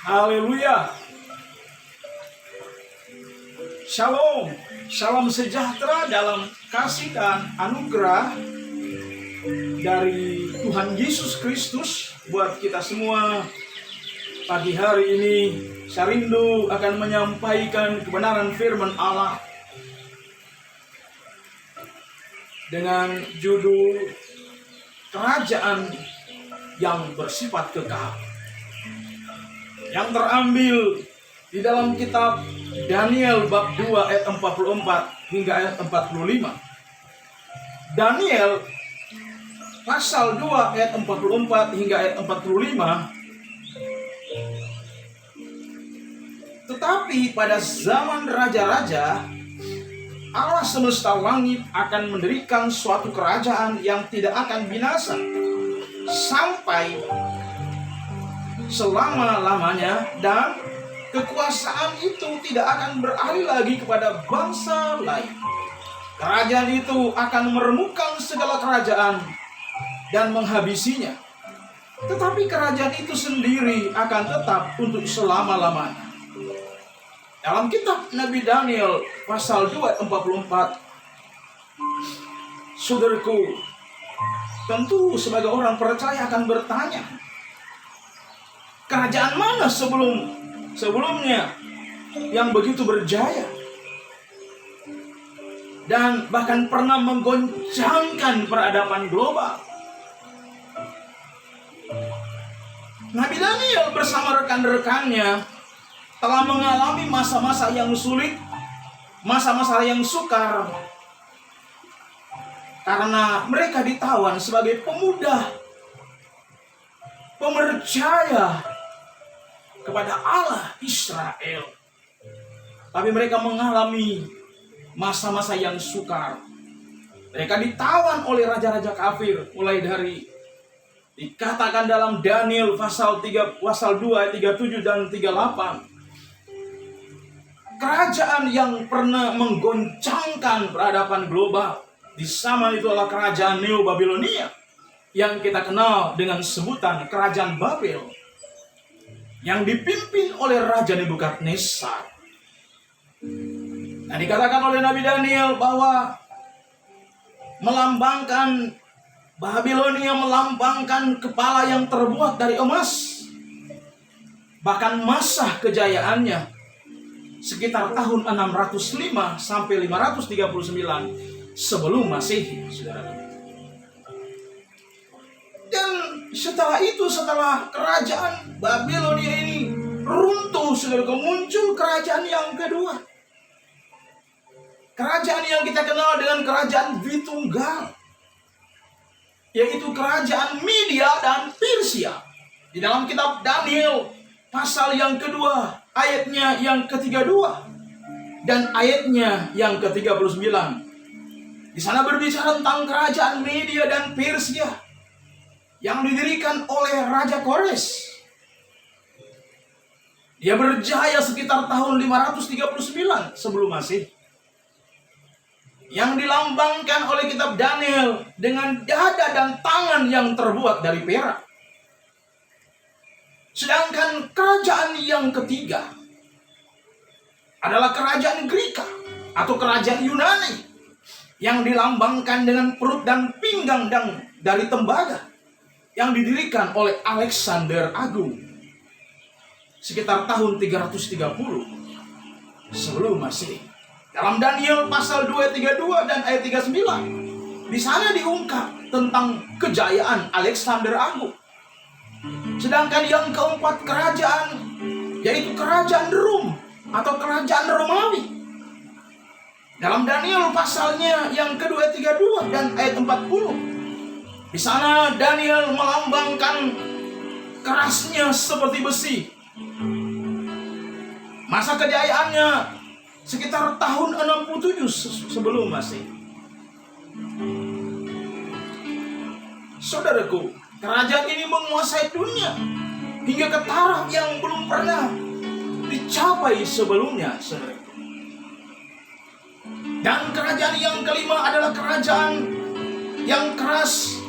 Haleluya. Shalom. Salam sejahtera dalam kasih dan anugerah dari Tuhan Yesus Kristus buat kita semua. Pagi hari ini saya rindu akan menyampaikan kebenaran firman Allah dengan judul Kerajaan yang bersifat kekal, yang terambil di dalam kitab Daniel bab 2 ayat 44 hingga ayat 45. Daniel pasal 2 ayat 44 hingga ayat 45. Tetapi pada zaman raja-raja, Allah semesta langit akan mendirikan suatu kerajaan yang tidak akan binasa sampai selama-lamanya, dan kekuasaan itu tidak akan beralih lagi kepada bangsa lain. Kerajaan itu akan meremukkan segala kerajaan dan menghabisinya. Tetapi kerajaan itu sendiri akan tetap untuk selama-lamanya. Dalam kitab Nabi Daniel pasal 2 ayat 44, saudaraku, tentu sebagai orang percaya akan bertanya, kerajaan mana sebelumnya yang begitu berjaya dan bahkan pernah menggoncangkan peradaban global? Nabi Daniel bersama rekan-rekannya telah mengalami masa-masa yang sulit, masa-masa yang sukar, karena mereka ditawan sebagai pemuda pemercaya kepada Allah Israel. Tapi mereka mengalami masa-masa yang sukar. Mereka ditawan oleh raja-raja kafir, mulai dari dikatakan dalam Daniel pasal 2 ayat 37 dan 38. Kerajaan yang pernah menggoncangkan peradaban global di zaman itu adalah kerajaan Neo Babilonia, yang kita kenal dengan sebutan Kerajaan Babel, yang dipimpin oleh Raja Nebukadnezar. Nah, dikatakan oleh Nabi Daniel bahwa melambangkan Babilonia, melambangkan kepala yang terbuat dari emas. Bahkan masa kejayaannya sekitar tahun 605 sampai 539 sebelum Masehi, saudara. Dan setelah itu, setelah kerajaan Babilonia ini runtuh, saudara, muncul kerajaan yang kedua. Kerajaan yang kita kenal dengan kerajaan Dwitunggal, yaitu kerajaan Media dan Persia. Di dalam kitab Daniel pasal yang kedua, ayatnya yang ke-32 dan ayatnya yang ke-39. Di sana berbicara tentang kerajaan Media dan Persia yang didirikan oleh Raja Kores. Dia berjaya sekitar tahun 539 sebelum Masehi, yang dilambangkan oleh kitab Daniel dengan dada dan tangan yang terbuat dari perak. Sedangkan kerajaan yang ketiga adalah kerajaan Greka atau kerajaan Yunani, yang dilambangkan dengan perut dan pinggang dari tembaga, yang didirikan oleh Alexander Agung sekitar tahun 330 sebelum Masehi. Dalam Daniel pasal 2:32 dan ayat 39, di sana diungkap tentang kejayaan Alexander Agung. Sedangkan yang keempat kerajaan, yaitu kerajaan Rum atau kerajaan Romawi. Dalam Daniel pasalnya yang kedua 32 dan ayat 40, di sana Daniel melambangkan kerasnya seperti besi. Masa kejayaannya sekitar tahun 67 sebelum Masehi. Saudaraku, kerajaan ini menguasai dunia hingga ke taraf yang belum pernah dicapai sebelumnya, saudaraku. Dan kerajaan yang kelima adalah kerajaan yang keras,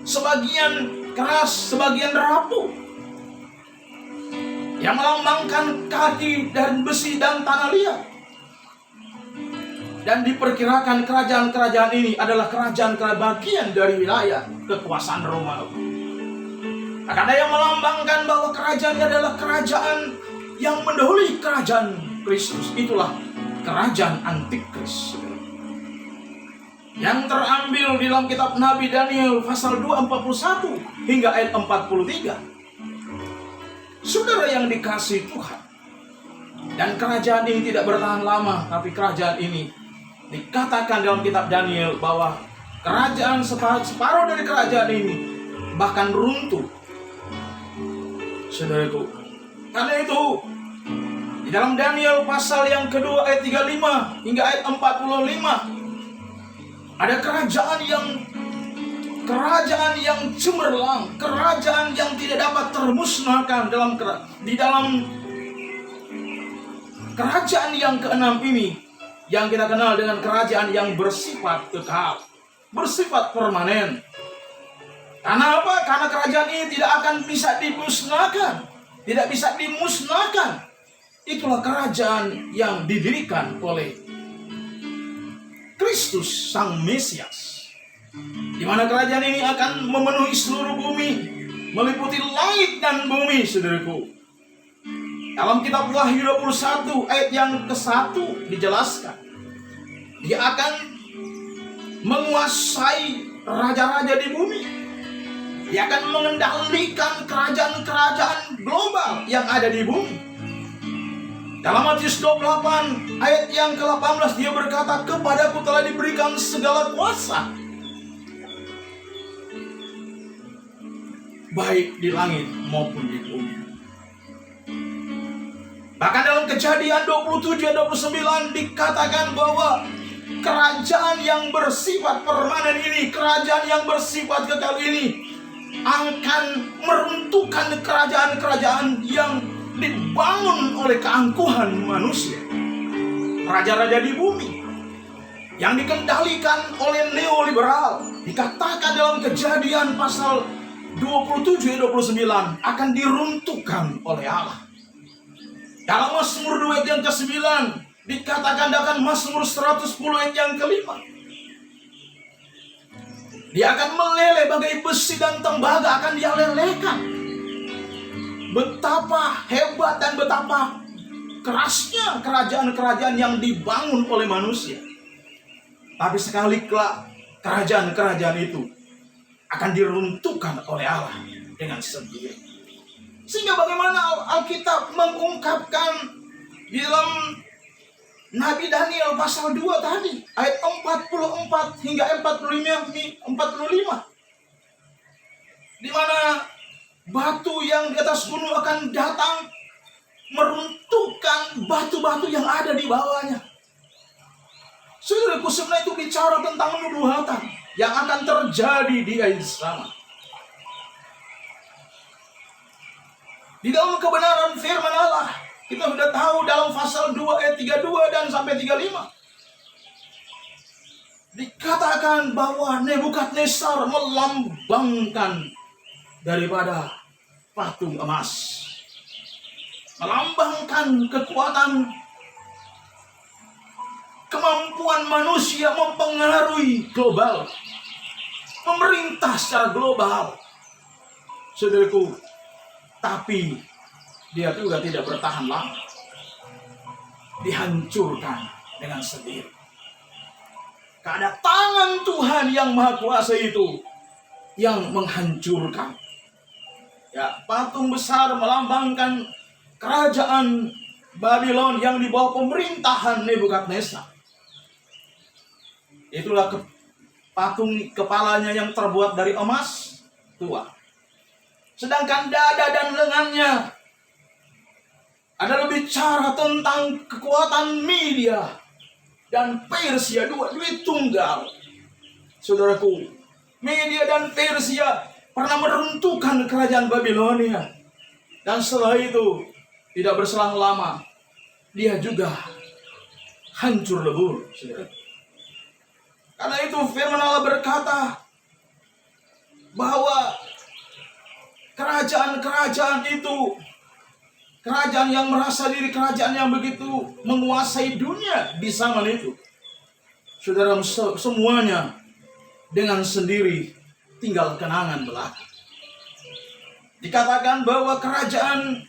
sebagian rapuh, yang melambangkan kaki dan besi dan tanah liat. Dan diperkirakan kerajaan-kerajaan ini adalah kerajaan-kerajaan bagian dari wilayah kekuasaan Romawi. Akan ada yang melambangkan bahwa kerajaan ini adalah kerajaan yang mendahului kerajaan Kristus. Itulah kerajaan Antikris, yang terambil di dalam kitab Nabi Daniel pasal 2:41 hingga ayat 43. Saudara yang dikasihi Tuhan, dan kerajaan ini tidak bertahan lama, tapi kerajaan ini dikatakan dalam kitab Daniel bahwa kerajaan separuh dari kerajaan ini bahkan runtuh. Saudaraku, karena itu di dalam Daniel pasal yang kedua ayat 35 hingga ayat 45 ada kerajaan yang cemerlang, kerajaan yang tidak dapat termusnahkan di dalam kerajaan yang keenam ini, yang kita kenal dengan kerajaan yang bersifat kekal, bersifat permanen. Karena apa? Karena kerajaan ini tidak akan bisa dimusnahkan, tidak bisa dimusnahkan. Itulah kerajaan yang didirikan oleh Kristus Sang Mesias, di mana kerajaan ini akan memenuhi seluruh bumi, meliputi langit dan bumi, saudaraku. Dalam kitab Wahyu 21 ayat yang ke-1 dijelaskan, dia akan menguasai raja-raja di bumi. Dia akan mengendalikan kerajaan-kerajaan global yang ada di bumi. Dalam Matius 28 ayat yang ke-18 dia berkata, "Kepadaku telah diberikan segala kuasa, baik di langit maupun di bumi." Bahkan dalam Kejadian 27-29 dikatakan bahwa kerajaan yang bersifat permanen ini, kerajaan yang bersifat kekal ini akan meruntuhkan kerajaan-kerajaan yang dibangun oleh keangkuhan manusia. Raja-raja di bumi yang dikendalikan oleh neoliberal, dikatakan dalam Kejadian pasal 27-29 akan diruntuhkan oleh Allah. Dalam Mazmur 2 ayat yang ke-9 dikatakan akan Mazmur 110 ayat yang ke-5. Dia akan meleleh bagai besi dan tembaga akan dia lelehkan. Betapa hebat dan betapa kerasnya kerajaan-kerajaan yang dibangun oleh manusia. Tapi sekali kelak kerajaan-kerajaan itu akan diruntuhkan oleh Allah dengan sendiri. Sehingga bagaimana Alkitab mengungkapkan di dalam Nabi Daniel pasal 2 tadi, ayat 44 hingga 45, di mana batu yang di atas gunung akan datang meruntuhkan batu-batu yang ada di bawahnya. Saudaraku, sebenarnya itu bicara tentang nubuatan yang akan terjadi di akhir zaman. Di dalam kebenaran firman Allah, kita sudah tahu dalam pasal 2 ayat 32 dan sampai 35. Dikatakan bahwa Nebukadnezar melambangkan daripada patung emas. Melambangkan kekuatan, kemampuan manusia mempengaruhi global, memerintah secara global. Saudaraku, tapi dia juga tidak bertahan lama. Dihancurkan dengan sendiri. Karena tangan Tuhan yang Maha Kuasa itu yang menghancurkan. Ya, patung besar melambangkan kerajaan Babylon yang di bawah pemerintahan Nebukadnezar. Itulah patung kepalanya yang terbuat dari emas tua. Sedangkan dada dan lengannya adalah bicara tentang kekuatan Media dan Persia, dua duit tunggal. Saudaraku, Media dan Persia pernah meruntuhkan kerajaan Babilonia. Dan setelah itu, tidak berselang lama, dia juga hancur lebur. Saudaraku. Karena itu firman Allah berkata bahwa kerajaan-kerajaan itu, kerajaan yang merasa diri kerajaan yang begitu menguasai dunia di zaman itu. Saudara, semuanya dengan sendiri tinggal kenangan belaka. Dikatakan bahwa kerajaan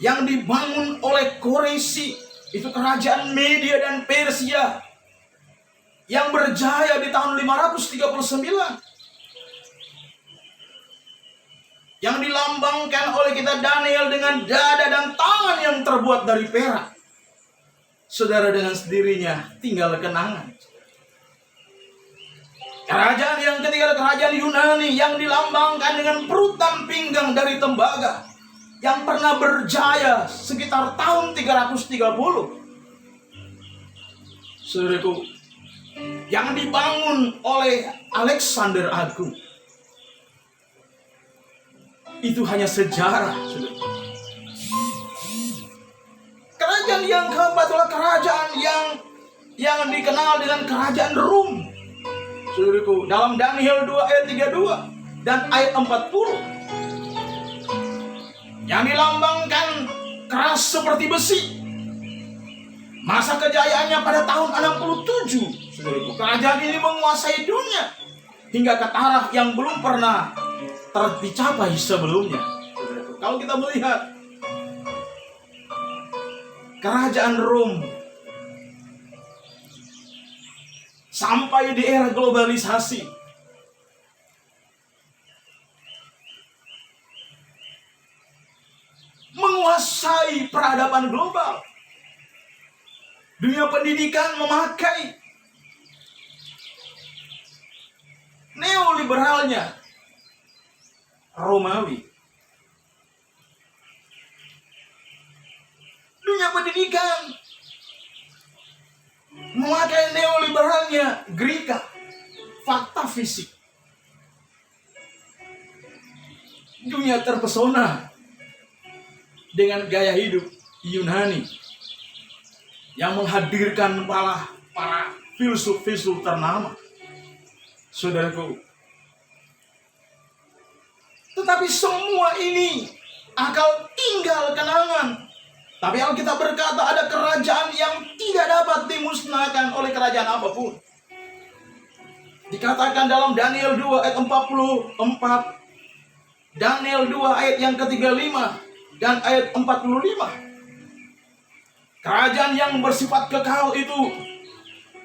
yang dibangun oleh Koreshi, itu kerajaan Media dan Persia yang berjaya di tahun 539, yang dilambangkan oleh kita Daniel dengan dada dan tangan yang terbuat dari perak. Saudara, dengan sendirinya tinggal kenangan. Kerajaan yang ketiga, kerajaan Yunani yang dilambangkan dengan perut dan pinggang dari tembaga, yang pernah berjaya sekitar tahun 330. Saudaraku, yang dibangun oleh Alexander Agung. Itu hanya sejarah, saudara. Kerajaan yang keempat adalah kerajaan yang dikenal dengan kerajaan Rum. Saudaraku, dalam Daniel 2 ayat 32 dan ayat 40, yang dilambangkan keras seperti besi. Masa kejayaannya pada tahun 67. Saudaraku, kerajaan ini menguasai dunia hingga ke taraf yang belum pernah tercapai sebelumnya. Saudaraku, kalau kita melihat kerajaan Rom sampai di era globalisasi, menguasai peradaban global. Dunia pendidikan memakai neoliberalnya Romawi. Dunia pendidikan memakai neoliberalnya Greka, fakta fisik. Dunia terpesona dengan gaya hidup Yunani yang menghadirkan para filsuf-filsuf ternama. Saudaraku, tetapi semua ini akal tinggal kenangan. Tapi Alkitab berkata ada kerajaan yang tidak dapat dimusnahkan oleh kerajaan apapun. Dikatakan dalam Daniel 2 ayat 44, Daniel 2 ayat yang ke-35 dan ayat 45. Kerajaan yang bersifat kekal itu,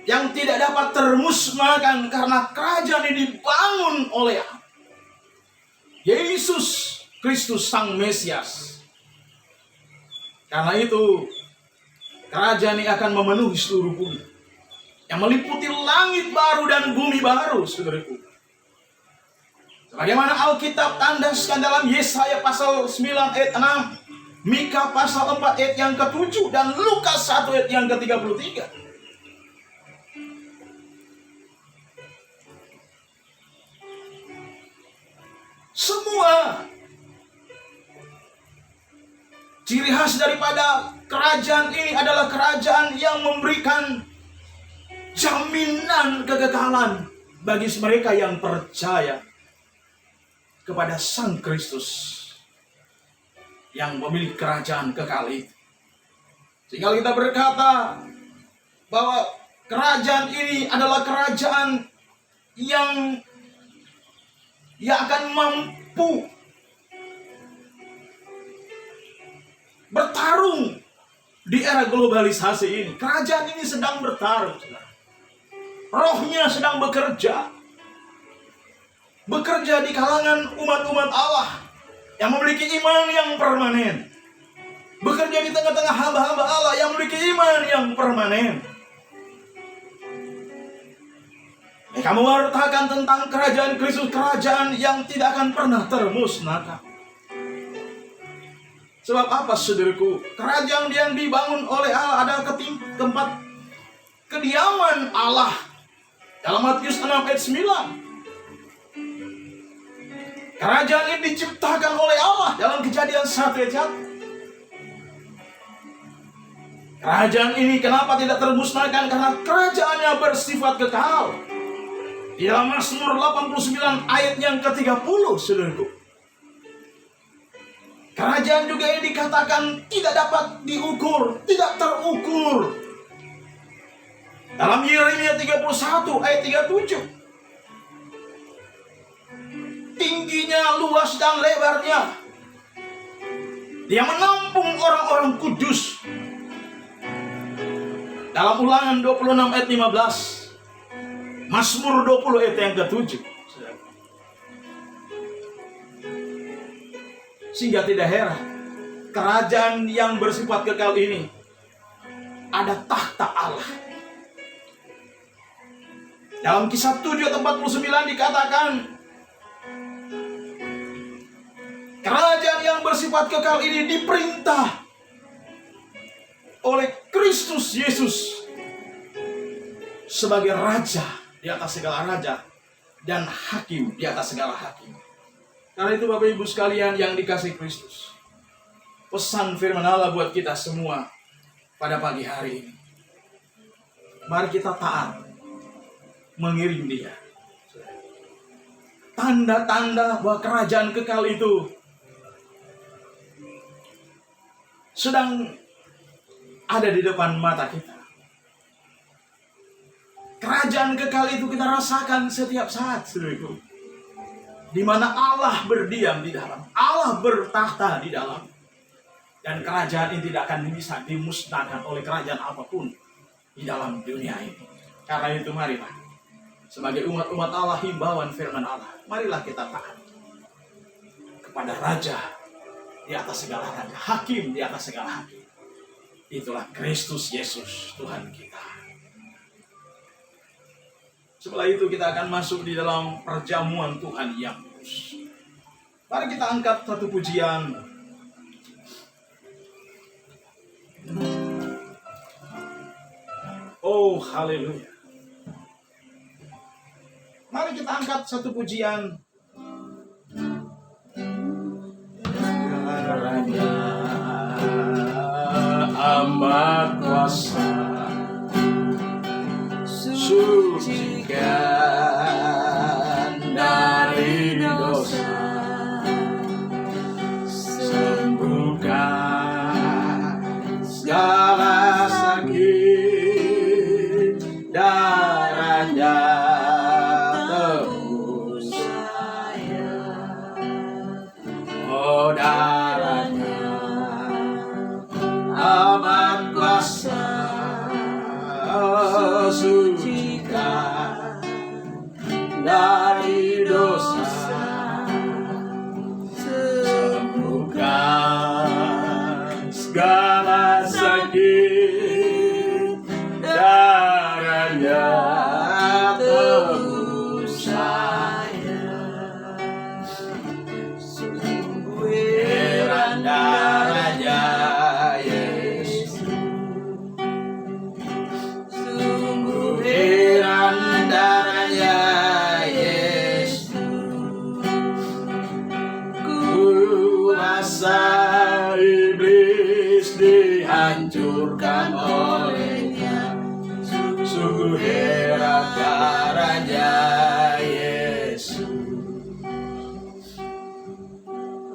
yang tidak dapat termusnahkan karena kerajaan ini dibangun oleh Yesus Kristus Sang Mesias. Karena itu kerajaan ini akan memenuhi seluruh bumi, yang meliputi langit baru dan bumi baru, saudaraku. Bagaimana Alkitab tandaskan dalam Yesaya pasal 9 ayat 6, Mika pasal 4 ayat yang ke-7, dan Lukas 1 ayat yang ke-33. Semua ciri khas daripada kerajaan ini adalah kerajaan yang memberikan jaminan kekekalan bagi mereka yang percaya kepada Sang Kristus yang memiliki kerajaan kekal itu. Sehingga kita berkata bahwa kerajaan ini adalah kerajaan yang akan mampu bertarung di era globalisasi ini. Kerajaan ini sedang bertarung. Rohnya sedang bekerja di kalangan umat-umat Allah yang memiliki iman yang permanen. Bekerja di tengah-tengah hamba-hamba Allah yang memiliki iman yang permanen. Kamu wartakan tentang kerajaan Kristus, kerajaan yang tidak akan pernah termusnahkan. Sebab apa, saudaraku? Kerajaan yang dibangun oleh Allah adalah tempat kediaman Allah. Dalam Matius 6 ayat 9. Kerajaan ini diciptakan oleh Allah dalam Kejadian 1 ayat 1. Kerajaan ini kenapa tidak termusnahkan? Karena kerajaannya bersifat kekal. Di dalam Mazmur 89 ayat yang ke-30, saudaraku. Kerajaan juga yang dikatakan tidak dapat diukur, tidak terukur. Dalam Yeremia 31 ayat 37. Tingginya, luas dan lebarnya. Dia menampung orang-orang kudus. Dalam Ulangan 26 ayat 15. Mazmur 20 ayat yang ke-7. Sehingga tidak heran, kerajaan yang bersifat kekal ini ada tahta Allah. Dalam Kisah 7 ayat 49 dikatakan, kerajaan yang bersifat kekal ini diperintah oleh Kristus Yesus sebagai raja di atas segala raja dan hakim di atas segala hakim. Karena itu Bapak Ibu sekalian yang dikasihi Kristus, pesan firman Allah buat kita semua pada pagi hari ini, mari kita taat mengiring Dia. Tanda-tanda bahwa kerajaan kekal itu sedang ada di depan mata kita. Kerajaan kekal itu kita rasakan setiap saat, saudaraku. Di mana Allah berdiam di dalam, Allah bertahta di dalam, dan kerajaan ini tidak akan bisa dimusnahkan oleh kerajaan apapun di dalam dunia ini. Karena itu marilah, sebagai umat Allah, himbauan firman Allah, marilah kita taat kepada Raja di atas segala raja, Hakim di atas segala hakim. Itulah Kristus Yesus Tuhan kita. Setelah itu kita akan masuk di dalam perjamuan Tuhan yang kudus. Mari kita angkat satu pujian. Oh, haleluya. Mari kita angkat satu pujian. Raja amat kuasa, sucikan dari dosa, sembuhkan segala sakit, darahnya tebus saya, oh darahnya amat kuasa, sucikan dari dosa, sembuhkan segala sakit, darahnya tebus saya. Sungguh heran darahnya Yesus, sungguh heran darahnya Yesus. Kuasa iblis dihancurkan olehnya, sungguh heran darahnya Yesus.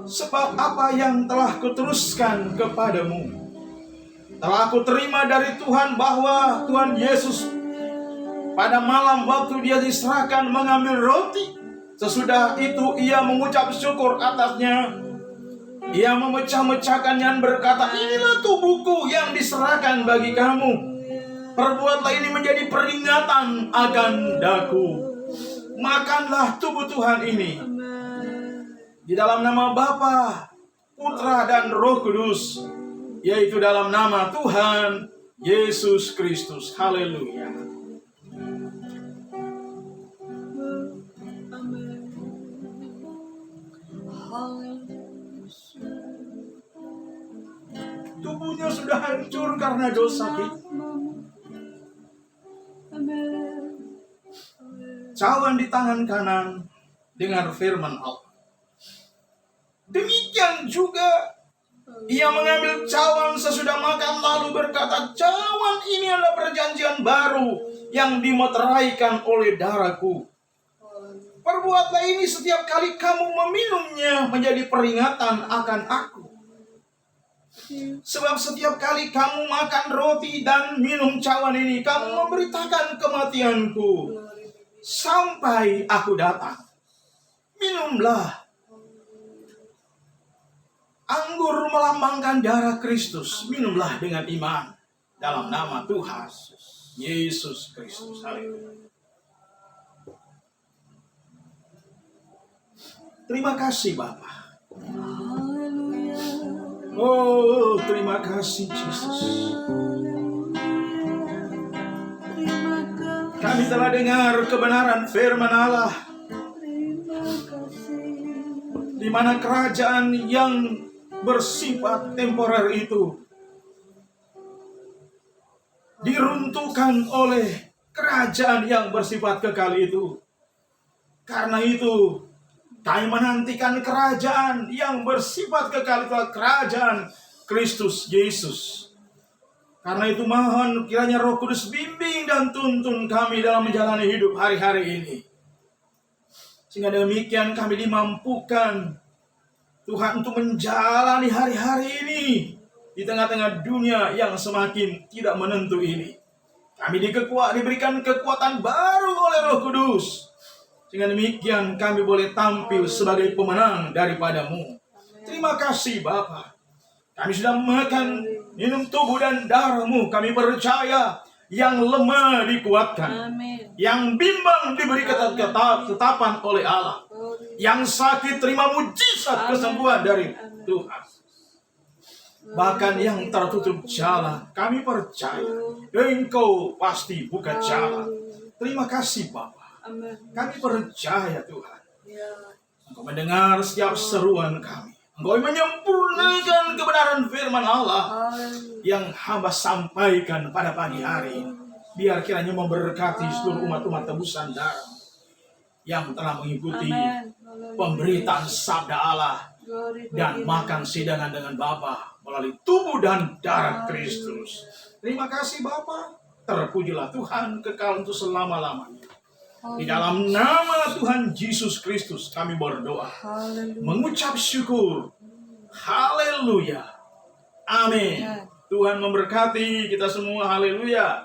Sebab apa yang telah kuteruskan kepadamu, telah aku terima dari Tuhan, bahwa Tuhan Yesus pada malam waktu Dia diserahkan mengambil roti, sesudah itu Ia mengucap syukur atasnya. Ia memecah-mecahkannya dan berkata, inilah tubuhku yang diserahkan bagi kamu. Perbuatlah ini menjadi peringatan akan daku. Makanlah tubuh Tuhan ini. Di dalam nama Bapa, Putra dan Roh Kudus, yaitu dalam nama Tuhan Yesus Kristus. Haleluya. Tubuhnya sudah hancur karena dosa kita. Cawan di tangan kanan dengan firman Allah. Demikian juga Ia mengambil cawan sesudah makan lalu berkata, cawan ini adalah perjanjian baru yang dimeteraikan oleh darahku. Perbuatlah ini setiap kali kamu meminumnya menjadi peringatan akan aku. Sebab setiap kali kamu makan roti dan minum cawan ini, kamu memberitakan kematianku sampai aku datang. Minumlah. Anggur melambangkan darah Kristus. Minumlah dengan iman dalam nama Tuhan Yesus Kristus. Haleluya. Terima kasih Bapa. Oh, terima kasih Yesus. Kami telah dengar kebenaran firman Allah, di mana kerajaan yang bersifat temporer itu diruntuhkan oleh kerajaan yang bersifat kekal itu. Karena itu kami menantikan kerajaan yang bersifat kekal, itu kerajaan Kristus Yesus. Karena itu mohon kiranya Roh Kudus bimbing dan tuntun kami dalam menjalani hidup hari-hari ini. Sehingga demikian kami dimampukan Tuhan untuk menjalani hari-hari ini di tengah-tengah dunia yang semakin tidak menentu ini. Kami diberikan kekuatan baru oleh Roh Kudus. Dengan demikian kami boleh tampil sebagai pemenang daripadamu. Terima kasih Bapa. Kami sudah makan, minum tubuh dan darahmu. Kami percaya yang lemah dikuatkan. Amin. Yang bimbang diberi ketetapan oleh Allah. Yang sakit terima mujizat kesembuhan dari Tuhan. Bahkan yang tertutup jalan, kami percaya Engkau pasti buka jalan. Terima kasih Bapa. Kami percaya Tuhan, Engkau mendengar setiap seruan kami. Engkau menyempurnakan kebenaran firman Allah yang hamba sampaikan pada pagi hari ini. Biar kiranya memberkati seluruh umat-umat tebusan darah yang telah mengikuti pemberitaan sabda Allah dan makan sidangan dengan Bapa melalui tubuh dan darah Kristus. Terima kasih Bapa. Terpujilah Tuhan kekal untuk selama-lamanya. Di dalam nama Tuhan Yesus Kristus kami berdoa. Mengucap syukur. Haleluya. Amin. Tuhan memberkati kita semua. Haleluya.